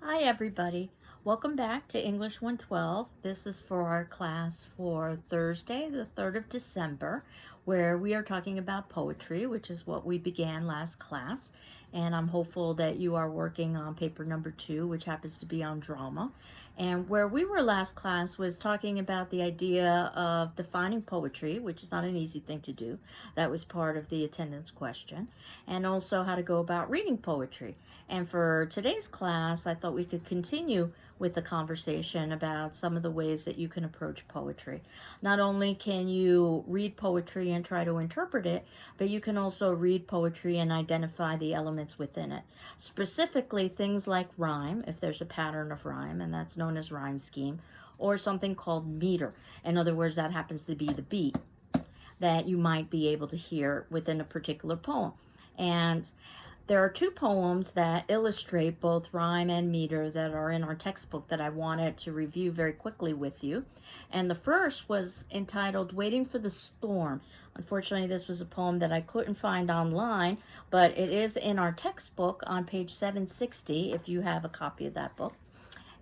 Hi everybody. Welcome back to English 112. This is for our class for Thursday, the 3rd of December, where we are talking about poetry, which is what we began last class. And I'm hopeful that you are working on paper number 2, which happens to be on drama. And where we were last class was talking about the idea of defining poetry, which is not an easy thing to do. That was part of the attendance question. And also how to go about reading poetry. And for today's class, I thought we could continue with the conversation about some of the ways that you can approach poetry. Not only can you read poetry and try to interpret it, but you can also read poetry and identify the elements within it. Specifically, things like rhyme, if there's a pattern of rhyme, and that's known as rhyme scheme, or something called meter. In other words, that happens to be the beat that you might be able to hear within a particular poem. And there are two poems that illustrate both rhyme and meter that are in our textbook that I wanted to review very quickly with you. And the first was entitled Waiting for the Storm. Unfortunately, this was a poem that I couldn't find online, but it is in our textbook on page 760 if you have a copy of that book.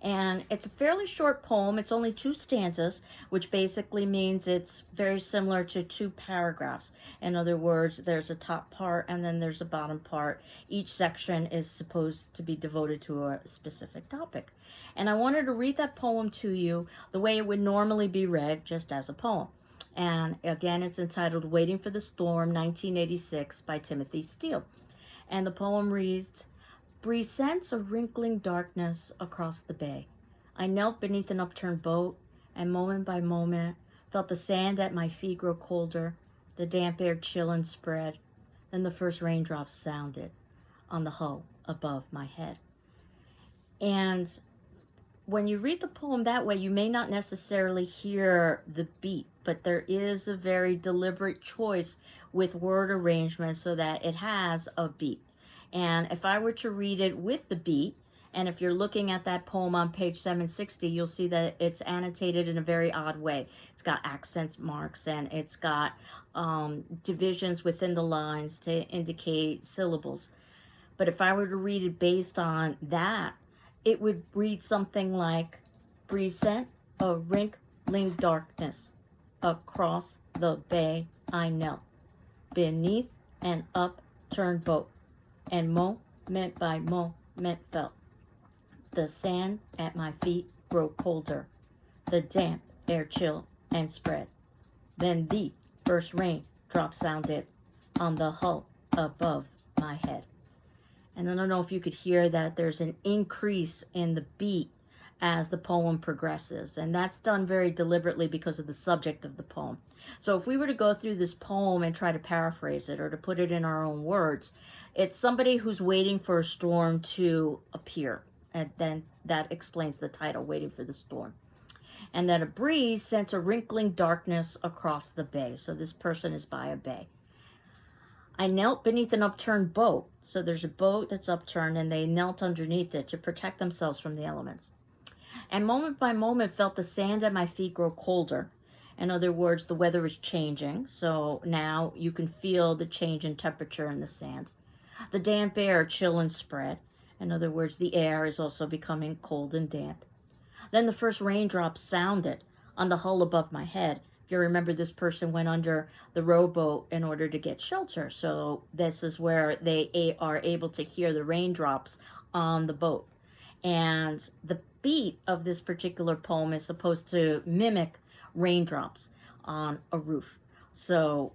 And it's a fairly short poem. It's only 2 stanzas, which basically means it's very similar to 2 paragraphs. In other words, there's a top part and then there's a bottom part. Each section is supposed to be devoted to a specific topic. And I wanted to read that poem to you the way it would normally be read, just as a poem. And again, it's entitled Waiting for the Storm, 1986 by Timothy Steele. And the poem reads, Breeze sends a wrinkling darkness across the bay. I knelt beneath an upturned boat, and moment by moment felt the sand at my feet grow colder, the damp air chill and spread. Then the first raindrops sounded on the hull above my head. And when you read the poem that way, you may not necessarily hear the beat, but there is a very deliberate choice with word arrangement so that it has a beat. And if I were to read it with the beat, and if you're looking at that poem on page 760, you'll see that it's annotated in a very odd way. It's got accent marks and it's got divisions within the lines to indicate syllables. But if I were to read it based on that, it would read something like, Breeze sent a wrinkling darkness across the bay I knelt, beneath an upturned boat, and moment by moment felt the sand at my feet grow colder, the damp air chill and spread. Then the first rain drop sounded on the hull above my head. And I don't know if you could hear that there's an increase in the beat as the poem progresses. And that's done very deliberately because of the subject of the poem. So if we were to go through this poem and try to paraphrase it or to put it in our own words, it's somebody who's waiting for a storm to appear. And then that explains the title, Waiting for the Storm. And that a breeze sent a wrinkling darkness across the bay. So this person is by a bay. I knelt beneath an upturned boat. So there's a boat that's upturned and they knelt underneath it to protect themselves from the elements. And moment by moment felt the sand at my feet grow colder. In other words, the weather is changing. So now you can feel the change in temperature in the sand. The damp air chill and spread. In other words, the air is also becoming cold and damp. Then the first raindrops sounded on the hull above my head. If you remember, this person went under the rowboat in order to get shelter. So this is where they are able to hear the raindrops on the boat. And the beat of this particular poem is supposed to mimic raindrops on a roof. So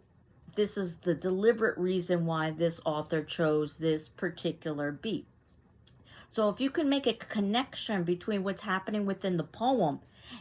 this is the deliberate reason why this author chose this particular beat. So if you can make a connection between what's happening within the poem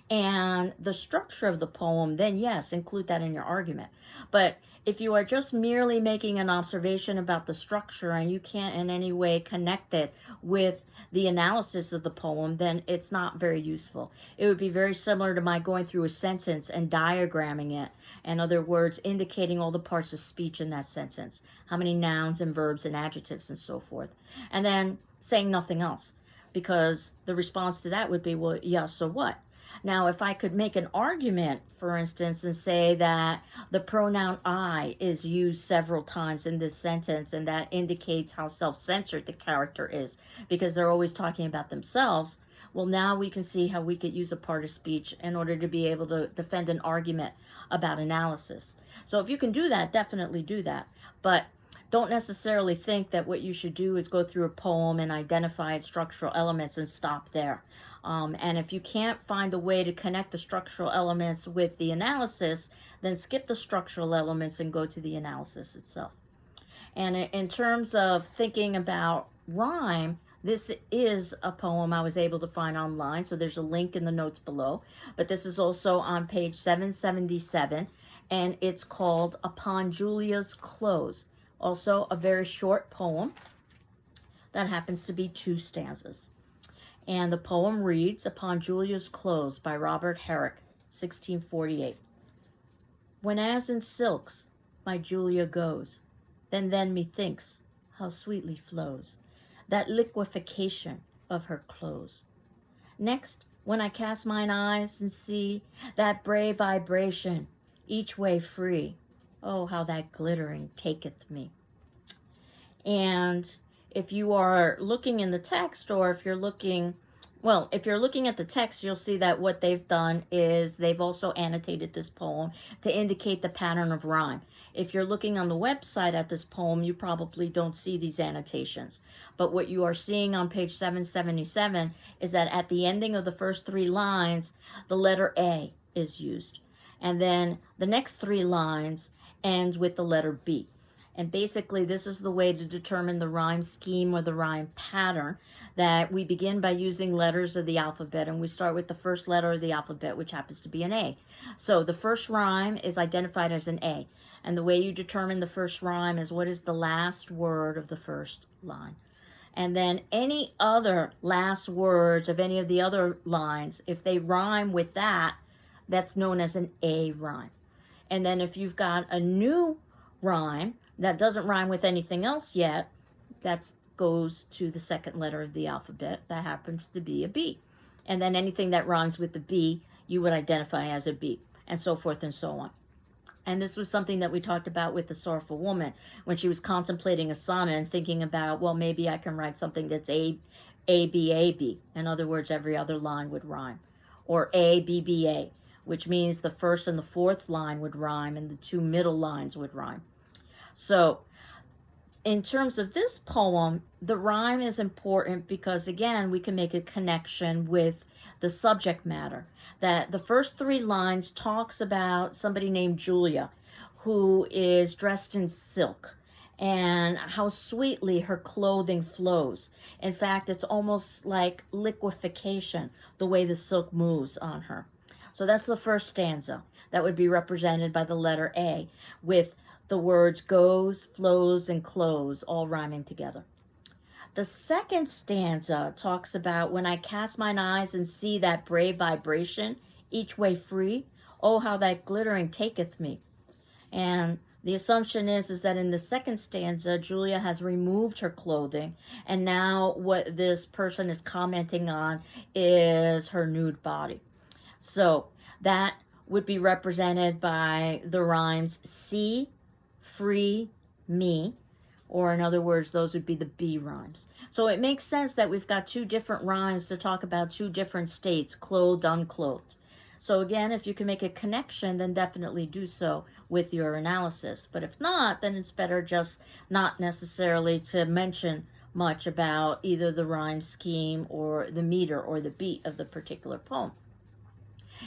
and the structure of the poem, then yes, include that in your argument. But if you are just merely making an observation about the structure and you can't in any way connect it with the analysis of the poem, then it's not very useful. It would be very similar to my going through a sentence and diagramming it. In other words, indicating all the parts of speech in that sentence, how many nouns and verbs and adjectives and so forth. And then saying nothing else, because the response to that would be, well, yeah, so what? Now, if I could make an argument, for instance, and say that the pronoun I is used several times in this sentence, and that indicates how self-centered the character is because they're always talking about themselves, well, now we can see how we could use a part of speech in order to be able to defend an argument about analysis. So if you can do that, definitely do that. But don't necessarily think that what you should do is go through a poem and identify its structural elements and stop there. And if you can't find a way to connect the structural elements with the analysis, then skip the structural elements and go to the analysis itself. And in terms of thinking about rhyme, this is a poem I was able to find online, so there's a link in the notes below. But this is also on page 777, and it's called Upon Julia's Clothes. Also a very short poem that happens to be 2 stanzas. And the poem reads, Upon Julia's Clothes by Robert Herrick, 1648. When as in silks my Julia goes, then methinks how sweetly flows that liquefaction of her clothes. Next, when I cast mine eyes and see that brave vibration each way free, oh, how that glittering taketh me. And if you are looking in the text, or if you're looking, well, if you're looking at the text, you'll see that what they've done is they've also annotated this poem to indicate the pattern of rhyme. If you're looking on the website at this poem, you probably don't see these annotations. But what you are seeing on page 777 is that at the ending of the first 3 lines, the letter A is used. And then the next 3 lines ends with the letter B. And basically, this is the way to determine the rhyme scheme or the rhyme pattern, that we begin by using letters of the alphabet, and we start with the first letter of the alphabet, which happens to be an A. So the first rhyme is identified as an A. And the way you determine the first rhyme is what is the last word of the first line. And then any other last words of any of the other lines, if they rhyme with that, that's known as an A rhyme. And then if you've got a new rhyme that doesn't rhyme with anything else yet, that goes to the second letter of the alphabet. That happens to be a B. And then anything that rhymes with the B, you would identify as a B, and so forth and so on. And this was something that we talked about with the Sorrowful Woman when she was contemplating a sonnet and thinking about, well, maybe I can write something that's A, B, A, B. In other words, every other line would rhyme. Or A, B, B, A, which means the first and the fourth line would rhyme and the 2 middle lines would rhyme. So in terms of this poem, the rhyme is important because, again, we can make a connection with the subject matter. That the first 3 lines talks about somebody named Julia who is dressed in silk and how sweetly her clothing flows. In fact, it's almost like liquefaction, the way the silk moves on her. So that's the first stanza. That would be represented by the letter A, with the words goes, flows, and close all rhyming together. The second stanza talks about when I cast mine eyes and see that brave vibration each way free, oh, how that glittering taketh me. And the assumption is that in the second stanza, Julia has removed her clothing, and now what this person is commenting on is her nude body. So that would be represented by the rhymes see, free, me, or in other words, those would be the B rhymes. So it makes sense that we've got 2 different rhymes to talk about 2 different states, clothed, unclothed. So again, if you can make a connection, then definitely do so with your analysis. But if not, then it's better just not necessarily to mention much about either the rhyme scheme or the meter or the beat of the particular poem.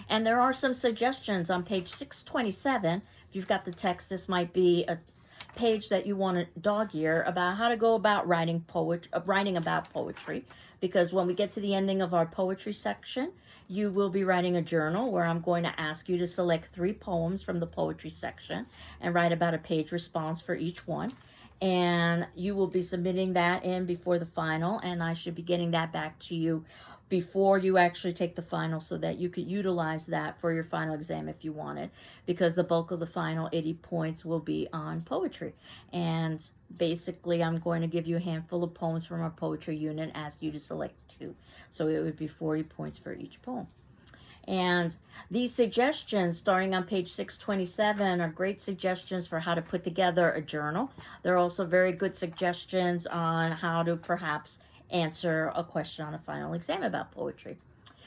And there are some suggestions on page 627. If you've got the text, this might be a page that you want to dog ear about how to go about writing about poetry, because when we get to the ending of our poetry section, you will be writing a journal where I'm going to ask you to select 3 poems from the poetry section and write about a page response for each one. And you will be submitting that in before the final, and I should be getting that back to you before you actually take the final so that you could utilize that for your final exam if you wanted, because the bulk of the final 80 points will be on poetry. And basically, I'm going to give you a handful of poems from our poetry unit and ask you to select 2. So it would be 40 points for each poem. And these suggestions, starting on page 627, are great suggestions for how to put together a journal. They're also very good suggestions on how to perhaps answer a question on a final exam about poetry.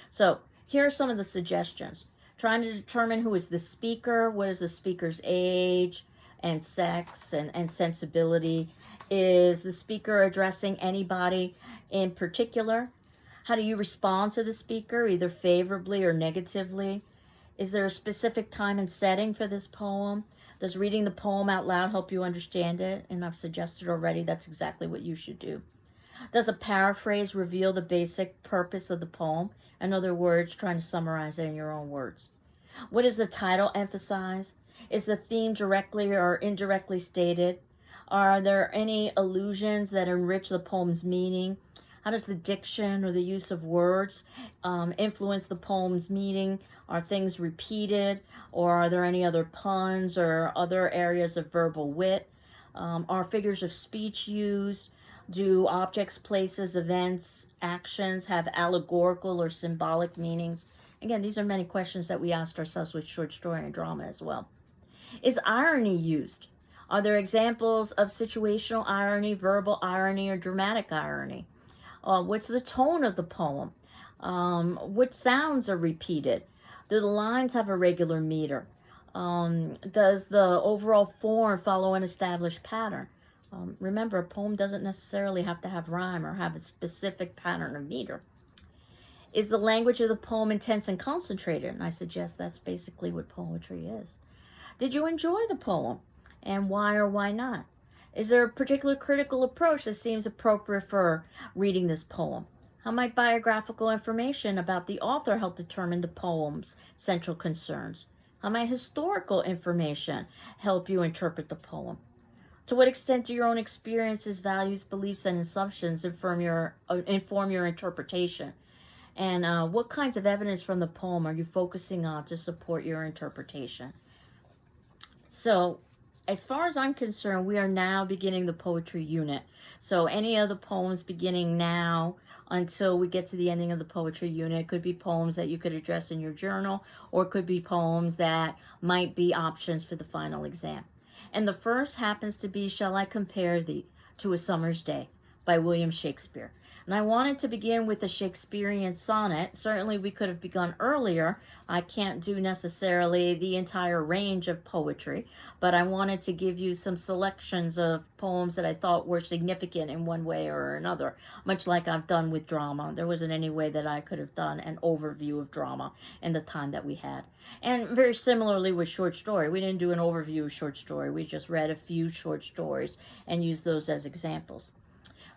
So here are some of the suggestions. Trying to determine who is the speaker, what is the speaker's age and sex and sensibility. Is the speaker addressing anybody in particular? How do you respond to the speaker, either favorably or negatively? Is there a specific time and setting for this poem? Does reading the poem out loud help you understand it? And I've suggested already that's exactly what you should do. Does a paraphrase reveal the basic purpose of the poem? In other words, trying to summarize it in your own words. What does the title emphasize? Is the theme directly or indirectly stated? Are there any allusions that enrich the poem's meaning? How does the diction or the use of words influence the poem's meaning? Are things repeated, or are there any other puns or other areas of verbal wit? Are figures of speech used? Do objects, places, events, actions have allegorical or symbolic meanings? Again, these are many questions that we asked ourselves with short story and drama as well. Is irony used? Are there examples of situational irony, verbal irony, or dramatic irony? What's the tone of the poem? What sounds are repeated? Do the lines have a regular meter? Does the overall form follow an established pattern? Remember, a poem doesn't necessarily have to have rhyme or have a specific pattern or meter. Is the language of the poem intense and concentrated? And I suggest that's basically what poetry is. Did you enjoy the poem? And why or why not? Is there a particular critical approach that seems appropriate for reading this poem? How might biographical information about the author help determine the poem's central concerns? How might historical information help you interpret the poem? To what extent do your own experiences, values, beliefs, and assumptions inform your interpretation? And what kinds of evidence from the poem are you focusing on to support your interpretation? So, as far as I'm concerned, we are now beginning the poetry unit. So any of the poems beginning now until we get to the ending of the poetry unit could be poems that you could address in your journal, or it could be poems that might be options for the final exam. And the first happens to be Shall I Compare Thee to a Summer's Day by William Shakespeare. And I wanted to begin with a Shakespearean sonnet. Certainly we could have begun earlier. I can't do necessarily the entire range of poetry, but I wanted to give you some selections of poems that I thought were significant in one way or another, much like I've done with drama. There wasn't any way that I could have done an overview of drama in the time that we had. And very similarly with short story, we didn't do an overview of short story. We just read a few short stories and used those as examples.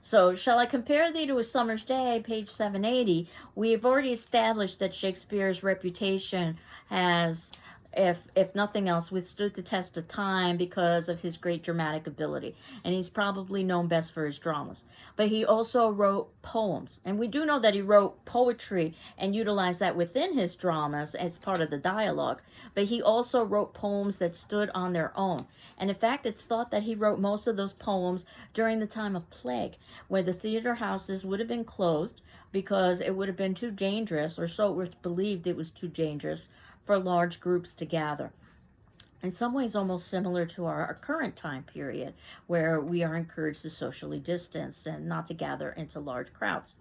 So, Shall I Compare Thee to a Summer's Day, page 780, we have already established that Shakespeare's reputation has, if nothing else, withstood the test of time because of his great dramatic ability. And he's probably known best for his dramas. But he also wrote poems. And we do know that he wrote poetry and utilized that within his dramas as part of the dialogue. But he also wrote poems that stood on their own. And in fact, it's thought that he wrote most of those poems during the time of plague, where the theater houses would have been closed because it would have been too dangerous, or so it was believed it was too dangerous for large groups to gather. In some ways almost similar to our current time period, where we are encouraged to socially distance and not to gather into large crowds.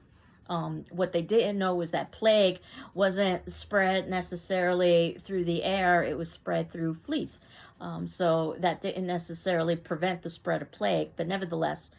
What they didn't know was that plague wasn't spread necessarily through the air, it was spread through fleas. So that didn't necessarily prevent the spread of plague, but nevertheless,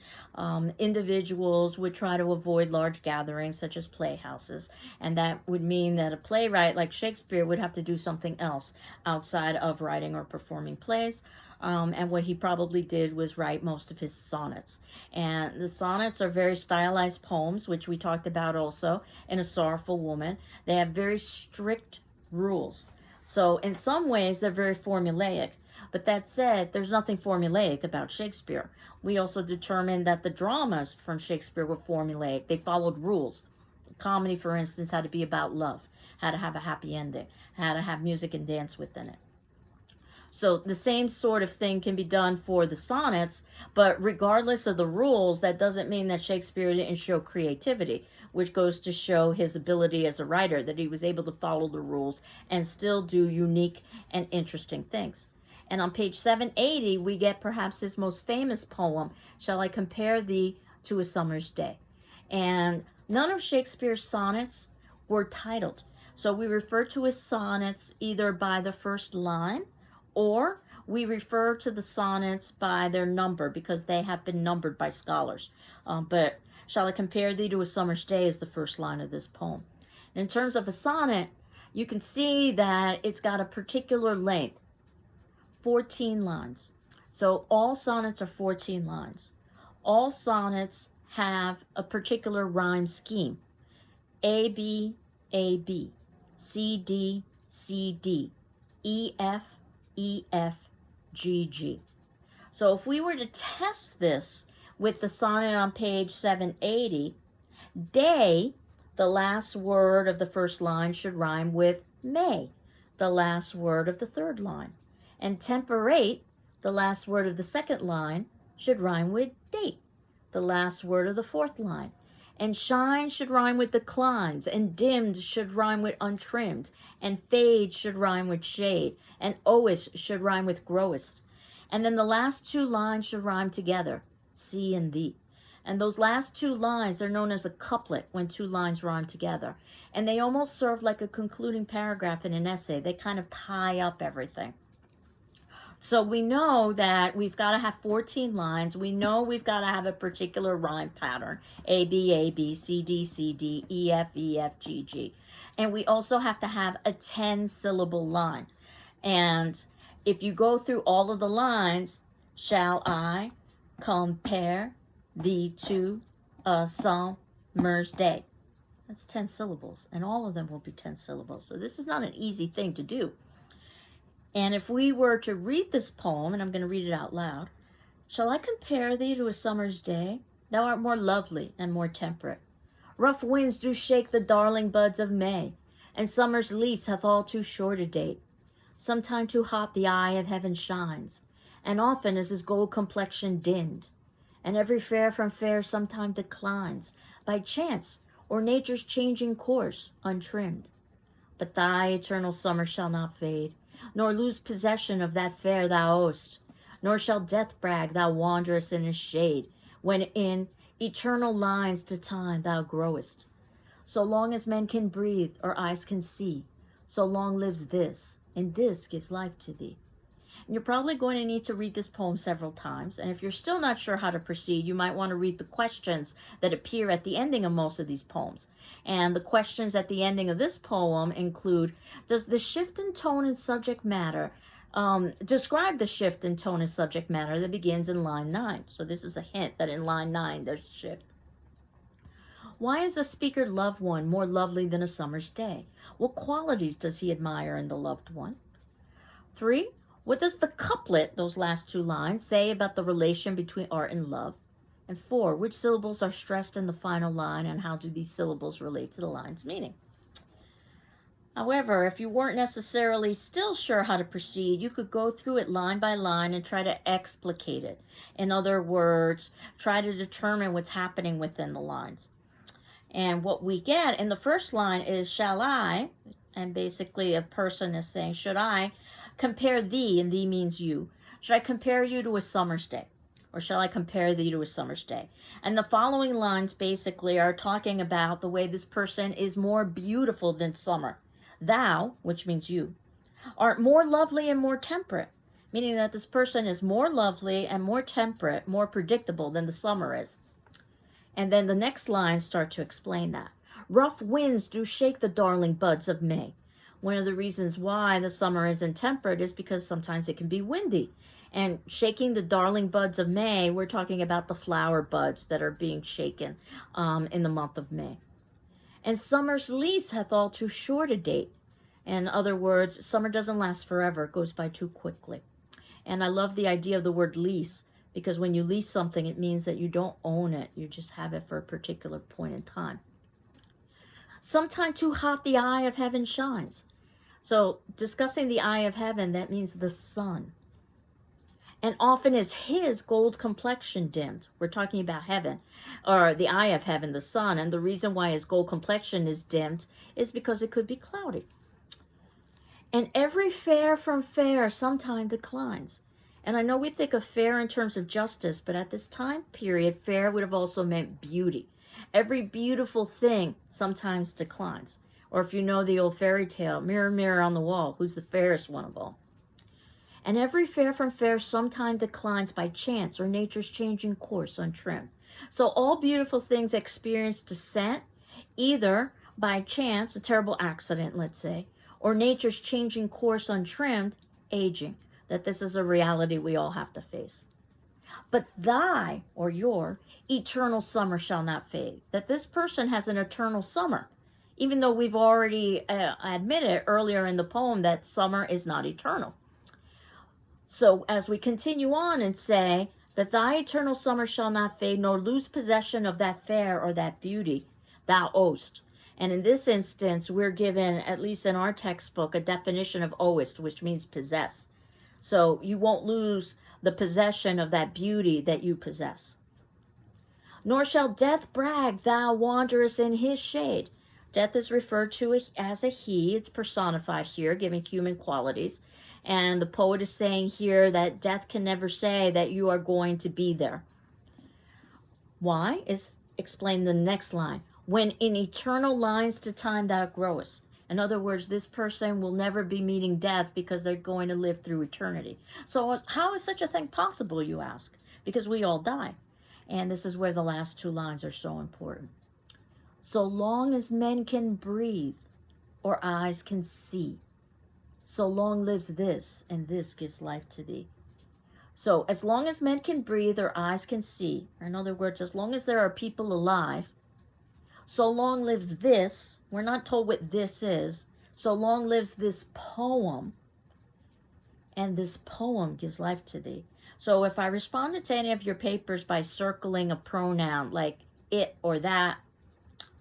individuals would try to avoid large gatherings such as playhouses, and that would mean that a playwright like Shakespeare would have to do something else outside of writing or performing plays. And what he probably did was write most of his sonnets. And the sonnets are very stylized poems, which we talked about also in A Sorrowful Woman. They have very strict rules. So in some ways, they're very formulaic. But that said, there's nothing formulaic about Shakespeare. We also determined that the dramas from Shakespeare were formulaic. They followed rules. Comedy, for instance, had to be about love, had to have a happy ending, had to have music and dance within it. So the same sort of thing can be done for the sonnets, but regardless of the rules, that doesn't mean that Shakespeare didn't show creativity, which goes to show his ability as a writer, that he was able to follow the rules and still do unique and interesting things. And on page 780, we get perhaps his most famous poem, Shall I Compare Thee to a Summer's Day? And none of Shakespeare's sonnets were titled. So we refer to his sonnets either by the first line, or we refer to the sonnets by their number because they have been numbered by scholars. But Shall I Compare Thee to a Summer's Day is the first line of this poem. And in terms of a sonnet, you can see that it's got a particular length, 14 lines. So all sonnets are 14 lines. All sonnets have a particular rhyme scheme. A, B, A, B, C, D, C, D, E, F, E, F, G, G. So if we were to test this with the sonnet on page 780, day, the last word of the first line should rhyme with May, the last word of the third line. And temperate, the last word of the second line, should rhyme with date, the last word of the fourth line. And shine should rhyme with declines, and dimmed should rhyme with untrimmed, and fade should rhyme with shade, and owest should rhyme with growest. And then the last two lines should rhyme together, see and thee. And those last two lines are known as a couplet when two lines rhyme together. And they almost serve like a concluding paragraph in an essay. They kind of tie up everything. So we know that we've got to have 14 lines. We know we've got to have a particular rhyme pattern. A, B, C, D, C, D, E, F, G, G. And we also have to have a 10-syllable line. And if you go through all of the lines, shall I compare thee to a summer's day? That's 10 syllables, and all of them will be 10 syllables. So this is not an easy thing to do. And if we were to read this poem, and I'm going to read it out loud, shall I compare thee to a summer's day? Thou art more lovely and more temperate. Rough winds do shake the darling buds of May, and summer's lease hath all too short a date. Sometime too hot the eye of heaven shines, and often is his gold complexion dimmed, and every fair from fair sometime declines, by chance or nature's changing course untrimmed. But thy eternal summer shall not fade, nor lose possession of that fair thou owest, nor shall death brag thou wanderest in his shade, when in eternal lines to time thou growest. So long as men can breathe or eyes can see, so long lives this, and this gives life to thee. And you're probably going to need to read this poem several times, and if you're still not sure how to proceed, you might want to read the questions that appear at the ending of most of these poems. And the questions at the ending of this poem include, does the shift in tone and subject matter describe the shift in tone and subject matter that begins in line 9? So this is a hint that in line 9 there's a shift. Why is a speaker loved one more lovely than a summer's day? What qualities does he admire in the loved one? 3. What does the couplet, those last two lines, say about the relation between art and love? And 4, which syllables are stressed in the final line, and how do these syllables relate to the line's meaning? However, if you weren't necessarily still sure how to proceed, you could go through it line by line and try to explicate it. In other words, try to determine what's happening within the lines. And what we get in the first line is, shall I, and basically a person is saying, should I compare thee, and thee means you, should I compare you to a summer's day? Or shall I compare thee to a summer's day? And the following lines basically are talking about the way this person is more beautiful than summer. Thou, which means you, art more lovely and more temperate, meaning that this person is more lovely and more temperate, more predictable than the summer is. And then the next lines start to explain that. Rough winds do shake the darling buds of May. One of the reasons why the summer is intemperate is because sometimes it can be windy. And shaking the darling buds of May, we're talking about the flower buds that are being shaken in the month of May. And summer's lease hath all too short a date. In other words, summer doesn't last forever. It goes by too quickly. And I love the idea of the word lease, because when you lease something, it means that you don't own it. You just have it for a particular point in time. Sometime too hot the eye of heaven shines. So discussing the eye of heaven, that means the sun. And often is his gold complexion dimmed. We're talking about heaven, or the eye of heaven, the sun. And the reason why his gold complexion is dimmed is because it could be cloudy. And every fair from fair sometime declines. And I know we think of fair in terms of justice, but at this time period, fair would have also meant beauty. Every beautiful thing sometimes declines. Or if you know the old fairy tale, mirror, mirror on the wall, who's the fairest one of all? And every fair from fair sometime declines by chance or nature's changing course untrimmed. So all beautiful things experience descent, either by chance, a terrible accident, let's say, or nature's changing course untrimmed, aging. That this is a reality we all have to face. But thy, or your, eternal summer shall not fade. That this person has an eternal summer. Even though we've already admitted earlier in the poem that summer is not eternal. So as we continue on and say that thy eternal summer shall not fade, nor lose possession of that fair or that beauty thou owest. And in this instance, we're given, at least in our textbook, a definition of owest, which means possess. So you won't lose the possession of that beauty that you possess. Nor shall death brag thou wanderest in his shade. Death is referred to as a he. It's personified here, giving human qualities. And the poet is saying here that death can never say that you are going to be there. Why? Is explained in the next line. When in eternal lines to time thou growest. In other words, this person will never be meeting death because they're going to live through eternity. So how is such a thing possible, you ask? Because we all die. And this is where the last two lines are so important. So long as men can breathe or eyes can see, so long lives this, and this gives life to thee. So as long as men can breathe or eyes can see, or in other words, as long as there are people alive, so long lives this. We're not told what this is. So long lives this poem, and this poem gives life to thee. So if I responded to any of your papers by circling a pronoun like it or that,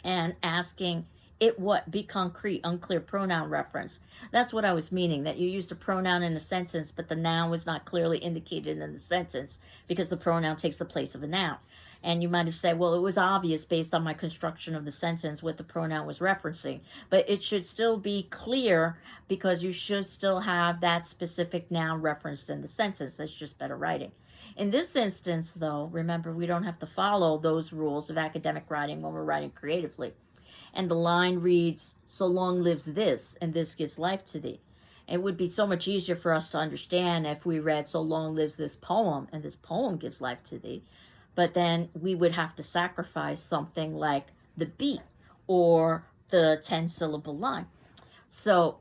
and asking it what, be concrete, unclear pronoun reference. That's what I was meaning, that you used a pronoun in a sentence, but the noun was not clearly indicated in the sentence because the pronoun takes the place of a noun. And you might have said, well, it was obvious based on my construction of the sentence what the pronoun was referencing. But it should still be clear because you should still have that specific noun referenced in the sentence. That's just better writing. In this instance, though, remember, we don't have to follow those rules of academic writing when we're writing creatively. And the line reads, so long lives this, and this gives life to thee. It would be so much easier for us to understand if we read, so long lives this poem, and this poem gives life to thee. But then we would have to sacrifice something like the beat or the 10-syllable line. So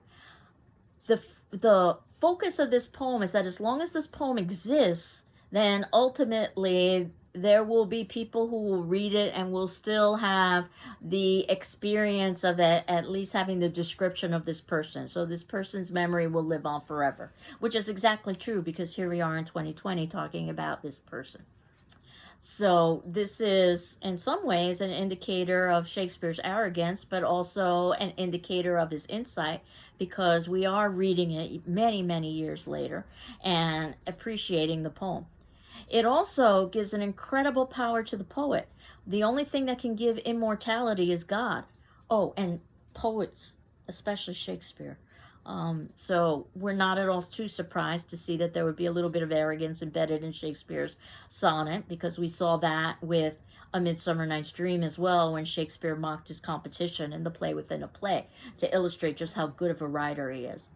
the focus of this poem is that as long as this poem exists, then ultimately there will be people who will read it and will still have the experience of it, at least having the description of this person. So this person's memory will live on forever, which is exactly true because here we are in 2020 talking about this person. So this is, in some ways, an indicator of Shakespeare's arrogance, but also an indicator of his insight, because we are reading it many, many years later and appreciating the poem. It also gives an incredible power to the poet. The only thing that can give immortality is God. Oh, and poets, especially Shakespeare. So we're not at all too surprised to see that there would be a little bit of arrogance embedded in Shakespeare's sonnet, because we saw that with A Midsummer Night's Dream as well, when Shakespeare mocked his competition in the play within a play to illustrate just how good of a writer he is.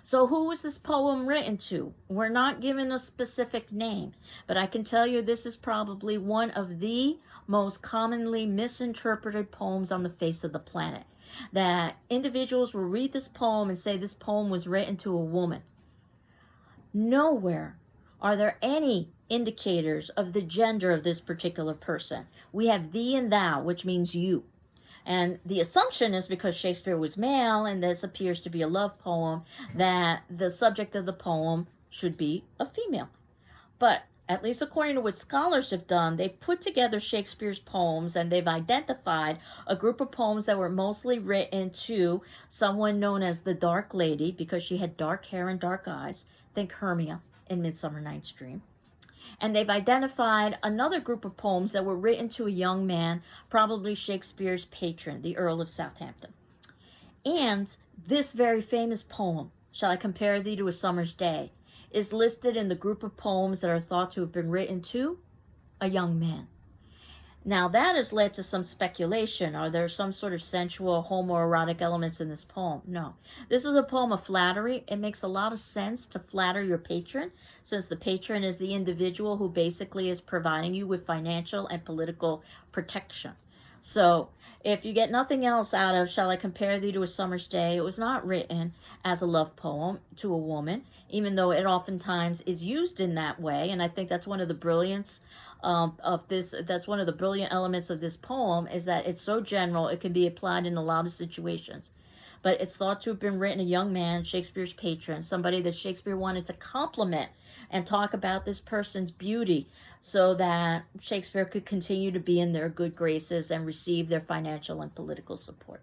So who was this poem written to? We're not given a specific name, but I can tell you this is probably one of the most commonly misinterpreted poems on the face of the planet. That individuals will read this poem and say this poem was written to a woman. Nowhere are there any indicators of the gender of this particular person. We have thee and thou, which means you. And the assumption is because Shakespeare was male and this appears to be a love poem, that the subject of the poem should be a female. But at least according to what scholars have done, they've put together Shakespeare's poems and they've identified a group of poems that were mostly written to someone known as the Dark Lady because she had dark hair and dark eyes. Think Hermia in Midsummer Night's Dream. And they've identified another group of poems that were written to a young man, probably Shakespeare's patron, the Earl of Southampton. And this very famous poem, Shall I Compare Thee to a Summer's Day, is listed in the group of poems that are thought to have been written to a young man. Now that has led to some speculation. Are there some sort of sensual homoerotic elements in this poem? No. This is a poem of flattery. It makes a lot of sense to flatter your patron, since the patron is the individual who basically is providing you with financial and political protection. So if you get nothing else out of Shall I Compare Thee to a Summer's Day, it was not written as a love poem to a woman, even though it oftentimes is used in that way. And I think that's one of the brilliance of this. That's one of the brilliant elements of this poem, is that it's so general, it can be applied in a lot of situations. But it's thought to have been written a young man, Shakespeare's patron, somebody that Shakespeare wanted to compliment and talk about this person's beauty so that Shakespeare could continue to be in their good graces and receive their financial and political support.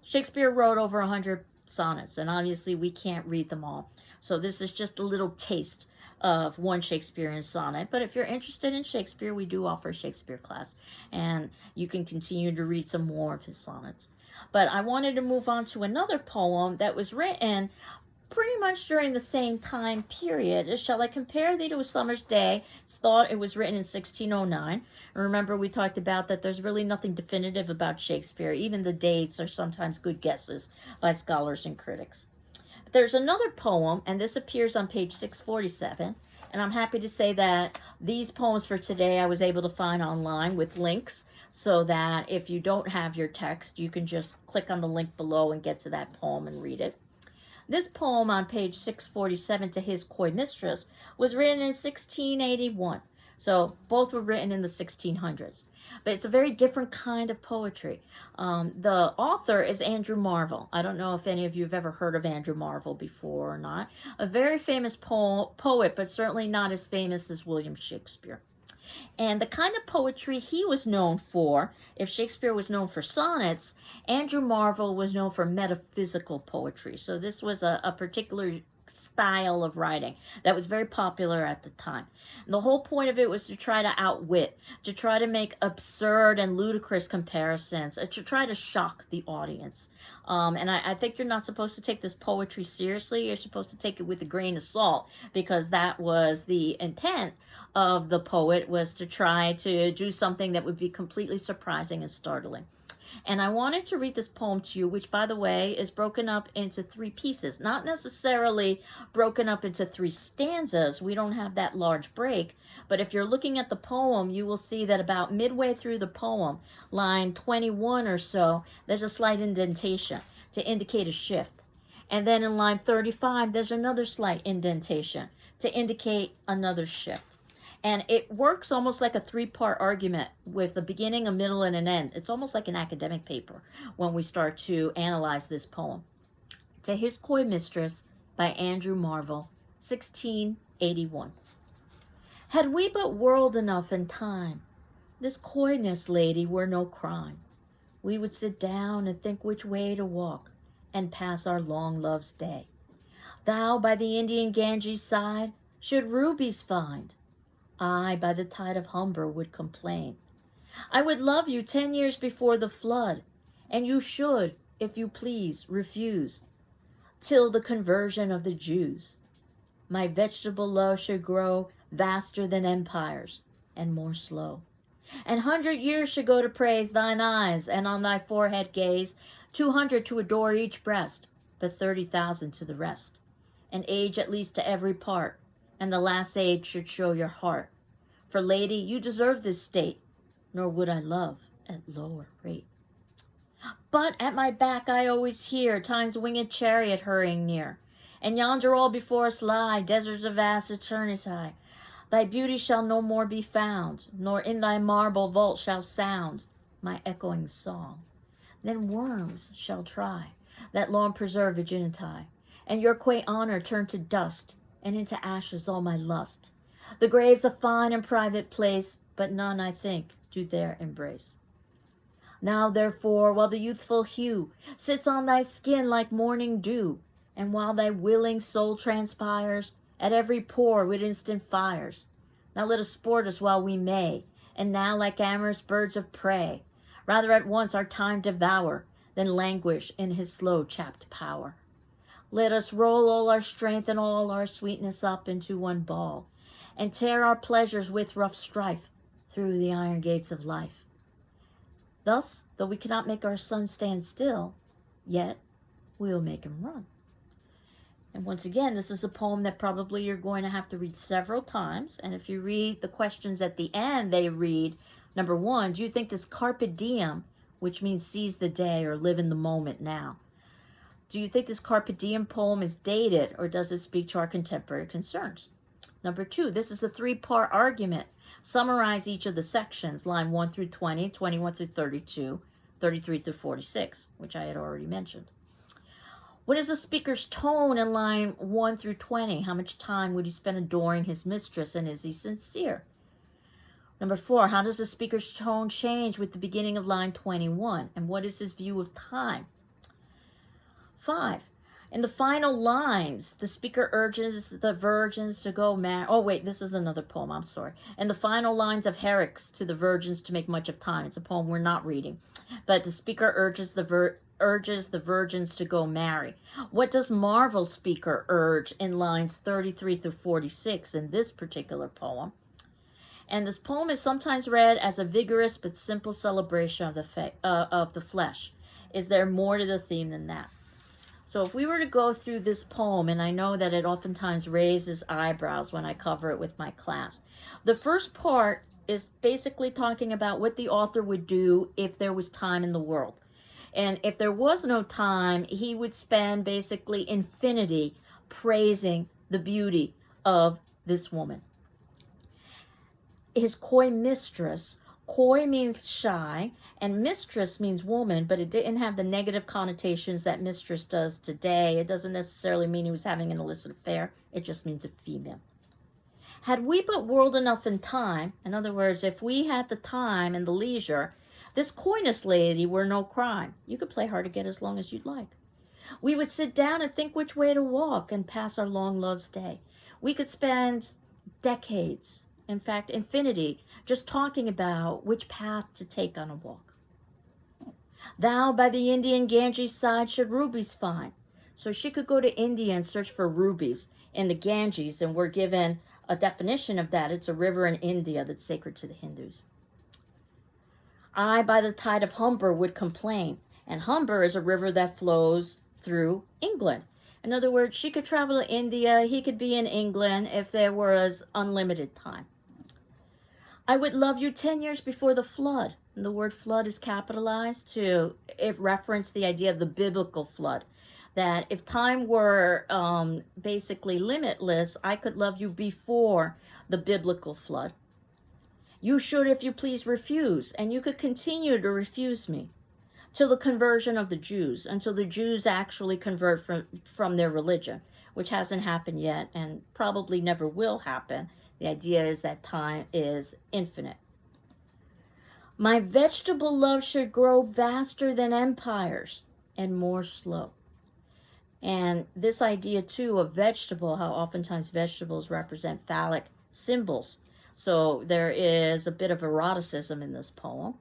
Shakespeare wrote over 100 sonnets, and obviously we can't read them all. So this is just a little taste of one Shakespearean sonnet. But if you're interested in Shakespeare, we do offer a Shakespeare class, and you can continue to read some more of his sonnets. But I wanted to move on to another poem that was written pretty much during the same time period. Shall I Compare Thee to a Summer's Day? It's thought it was written in 1609. And remember, we talked about that there's really nothing definitive about Shakespeare. Even the dates are sometimes good guesses by scholars and critics. But there's another poem, and this appears on page 647. And I'm happy to say that these poems for today I was able to find online with links, so that if you don't have your text, you can just click on the link below and get to that poem and read it. This poem on page 647, To His Coy Mistress, was written in 1681. So both were written in the 1600s. But it's a very different kind of poetry. The author is Andrew Marvell. I don't know if any of you have ever heard of Andrew Marvell before or not. A very famous poet, but certainly not as famous as William Shakespeare. And the kind of poetry he was known for, if Shakespeare was known for sonnets, Andrew Marvell was known for metaphysical poetry. So this was a particular style of writing that was very popular at the time. And the whole point of it was to try to outwit, to try to make absurd and ludicrous comparisons, to try to shock the audience. And I think you're not supposed to take this poetry seriously. You're supposed to take it with a grain of salt, because that was the intent of the poet, was to try to do something that would be completely surprising and startling. And I wanted to read this poem to you, which, by the way, is broken up into 3 pieces, not necessarily broken up into 3 stanzas. We don't have that large break. But if you're looking at the poem, you will see that about midway through the poem, line 21 or so, there's a slight indentation to indicate a shift. And then in line 35, there's another slight indentation to indicate another shift. And it works almost like a 3-part argument with a beginning, a middle, and an end. It's almost like an academic paper when we start to analyze this poem. To His Coy Mistress by Andrew Marvell, 1681. Had we but world enough and time, this coyness, lady, were no crime. We would sit down and think which way to walk, and pass our long love's day. Thou by the Indian Ganges side should rubies find, I by the tide of Humber would complain. I would love you 10 years before the flood, and you should, if you please, refuse, till the conversion of the Jews. My vegetable love should grow vaster than empires, and more slow. 100 years should go to praise thine eyes, and on thy forehead gaze, 200 to adore each breast, but 30,000 to the rest. An age at least to every part, and the last age should show your heart. For, lady, you deserve this state, nor would I love at lower rate. But at my back I always hear time's winged chariot hurrying near, and yonder all before us lie deserts of vast eternity. Thy beauty shall no more be found, nor in thy marble vault shall sound my echoing song. Then worms shall try that long preserved virginity, and your quaint honor turn to dust, and into ashes all my lust. The grave's a fine and private place, but none, I think, do there embrace. Now, therefore, while the youthful hue sits on thy skin like morning dew, and while thy willing soul transpires at every pore with instant fires, now let us sport us while we may, and now, like amorous birds of prey, rather at once our time devour than languish in his slow chapped power. Let us roll all our strength and all our sweetness up into one ball, and tear our pleasures with rough strife through the iron gates of life. Thus, though we cannot make our sun stand still, yet we will make him run. And once again, this is a poem that probably you're going to have to read several times. And if you read the questions at the end, they read, number 1, do you think this carpe diem, which means seize the day or live in the moment now, do you think this carpe diem poem is dated or does it speak to our contemporary concerns? Number 2, this is a 3-part argument. Summarize each of the sections, line 1 through 20, 21 through 32, 33 through 46, which I had already mentioned. What is the speaker's tone in line 1 through 20? How much time would he spend adoring his mistress, and is he sincere? Number 4, how does the speaker's tone change with the beginning of line 21, and what is his view of time? 5, in the final lines, the speaker urges the virgins to go marry. Oh, wait, this is another poem. I'm sorry. In the final lines of Herrick's to the virgins to make much of time. It's a poem we're not reading. But the speaker urges the virgins to go marry. What does Marvell's speaker urge in lines 33 through 46 in this particular poem? And this poem is sometimes read as a vigorous but simple celebration of the flesh. Is there more to the theme than that? So if we were to go through this poem, and I know that it oftentimes raises eyebrows when I cover it with my class. The first part is basically talking about what the author would do if there was time in the world. And if there was no time, he would spend basically infinity praising the beauty of this woman. His coy mistress, coy means shy, and mistress means woman, but it didn't have the negative connotations that mistress does today. It doesn't necessarily mean he was having an illicit affair. It just means a female. Had we but world enough in time, in other words, if we had the time and the leisure, this coyness lady were no crime. You could play hard to get as long as you'd like. We would sit down and think which way to walk and pass our long love's day. We could spend decades, in fact, infinity, just talking about which path to take on a walk. Thou by the Indian Ganges side should rubies find. So she could go to India and search for rubies in the Ganges, and we're given a definition of that. It's a river in India that's sacred to the Hindus. I by the tide of Humber would complain, and Humber is a river that flows through England. In other words, she could travel to India, he could be in England if there was unlimited time. I would love you 10 years before the flood. And the word flood is capitalized to reference the idea of the biblical flood. That if time were basically limitless, I could love you before the biblical flood. You should, if you please, refuse, and you could continue to refuse me till the conversion of the Jews, until the Jews actually convert from their religion, which hasn't happened yet and probably never will happen. The idea is that time is infinite. My vegetable love should grow vaster than empires and more slow. And this idea, too, of vegetable, how oftentimes vegetables represent phallic symbols. So there is a bit of eroticism in this poem.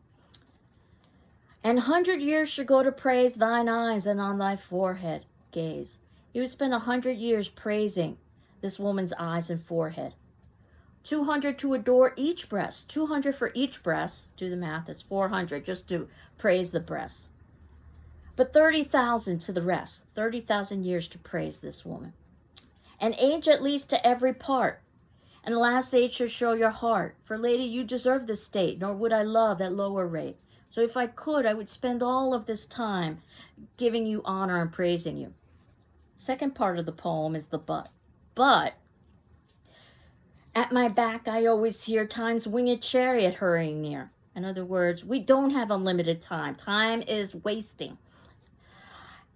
And 100 years should go to praise thine eyes and on thy forehead gaze. You would spend 100 years praising this woman's eyes and forehead. 200 to adore each breast, 200 for each breast. Do the math, it's 400 just to praise the breasts. But 30,000 to the rest, 30,000 years to praise this woman. An age at least to every part. And the last age should show your heart. For lady, you deserve this state, nor would I love at lower rate. So if I could, I would spend all of this time giving you honor and praising you. Second part of the poem is the but. But at my back, I always hear time's winged chariot hurrying near. In other words, we don't have unlimited time. Time is wasting.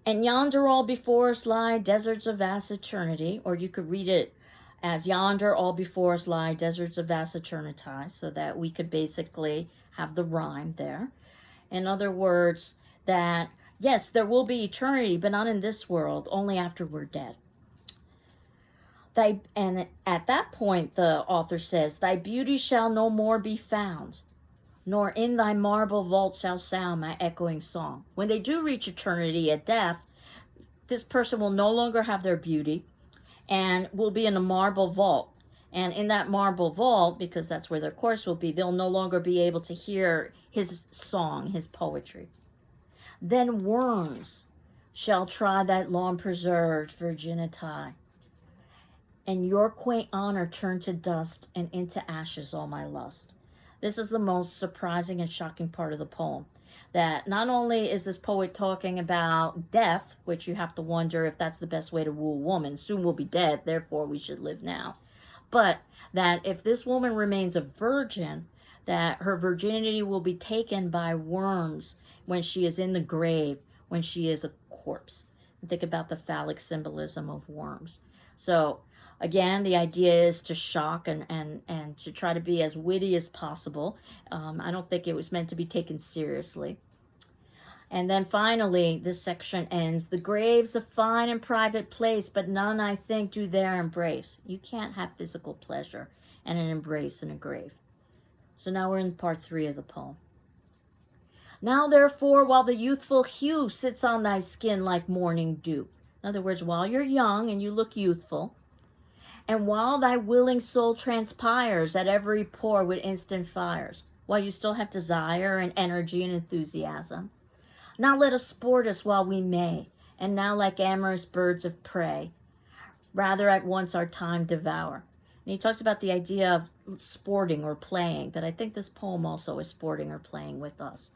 And yonder all before us lie deserts of vast eternity, or you could read it As yonder all before us lie deserts of vast eternity, so that we could basically have the rhyme there. In other words, that yes, there will be eternity, but not in this world, only after we're dead. And at that point, the author says, thy beauty shall no more be found, nor in thy marble vault shall sound my echoing song. When they do reach eternity at death, this person will no longer have their beauty and will be in a marble vault. And in that marble vault, because that's where their course will be, they'll no longer be able to hear his song, his poetry. Then worms shall try that long preserved virginity, and your quaint honor turn to dust, and into ashes all my lust. This is the most surprising and shocking part of the poem. That not only is this poet talking about death, which you have to wonder if that's the best way to woo a woman, soon we'll be dead, therefore we should live now. But that if this woman remains a virgin, that her virginity will be taken by worms when she is in the grave, when she is a corpse. And think about the phallic symbolism of worms. So again, the idea is to shock and to try to be as witty as possible. I don't think it was meant to be taken seriously. And then finally, this section ends, the grave's a fine and private place, but none, I think, do there embrace. You can't have physical pleasure and an embrace in a grave. So now we're in part 3 of the poem. Now, therefore, while the youthful hue sits on thy skin like morning dew. In other words, while you're young and you look youthful, and while thy willing soul transpires at every pore with instant fires, while you still have desire and energy and enthusiasm, now let us sport us while we may, and now like amorous birds of prey, rather at once our time devour. And he talks about the idea of sporting or playing, but I think this poem also is sporting or playing with us.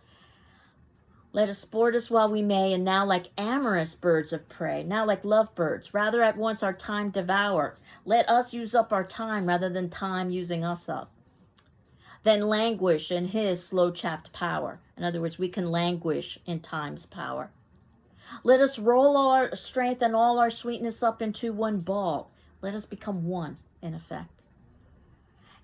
Let us sport us while we may, and now like amorous birds of prey, now like lovebirds, rather at once our time devour. Let us use up our time rather than time using us up. Then languish in his slow-chapped power. In other words, we can languish in time's power. Let us roll our strength and all our sweetness up into one ball. Let us become one, in effect.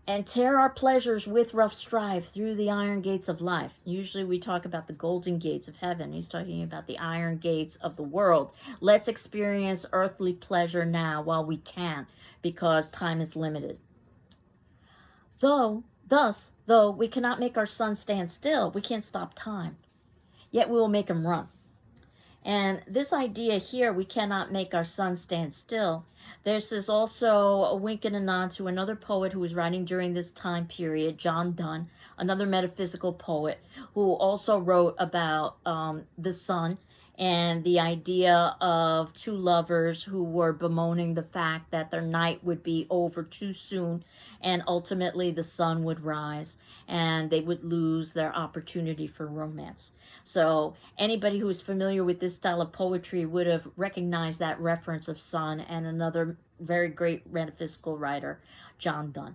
And tear our pleasures with rough strive through the iron gates of life. Usually we talk about the golden gates of heaven. He's talking about the iron gates of the world. Let's experience earthly pleasure now while we can, because time is limited. Thus, we cannot make our sun stand still, we can't stop time, yet we will make him run. And this idea here, we cannot make our sun stand still, this is also a wink and a nod to another poet who was writing during this time period, John Donne, another metaphysical poet, who also wrote about the sun and the idea of two lovers who were bemoaning the fact that their night would be over too soon, and ultimately the sun would rise and they would lose their opportunity for romance. So anybody who is familiar with this style of poetry would have recognized that reference of sun, and another very great metaphysical writer, John Donne.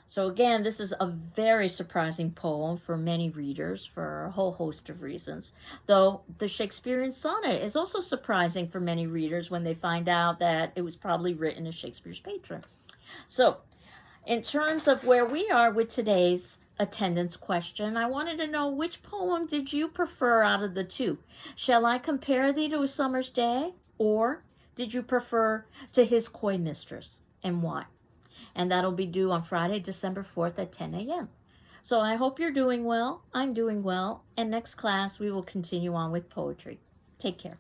So again, this is a very surprising poem for many readers for a whole host of reasons. Though the Shakespearean sonnet is also surprising for many readers when they find out that it was probably written as Shakespeare's patron. So in terms of where we are with today's attendance question, I wanted to know, which poem did you prefer out of the two? Shall I compare thee to a summer's day, or did you prefer to his coy mistress, and why? And that'll be due on Friday, December 4th at 10 a.m. So I hope you're doing well. I'm doing well. And next class, we will continue on with poetry. Take care.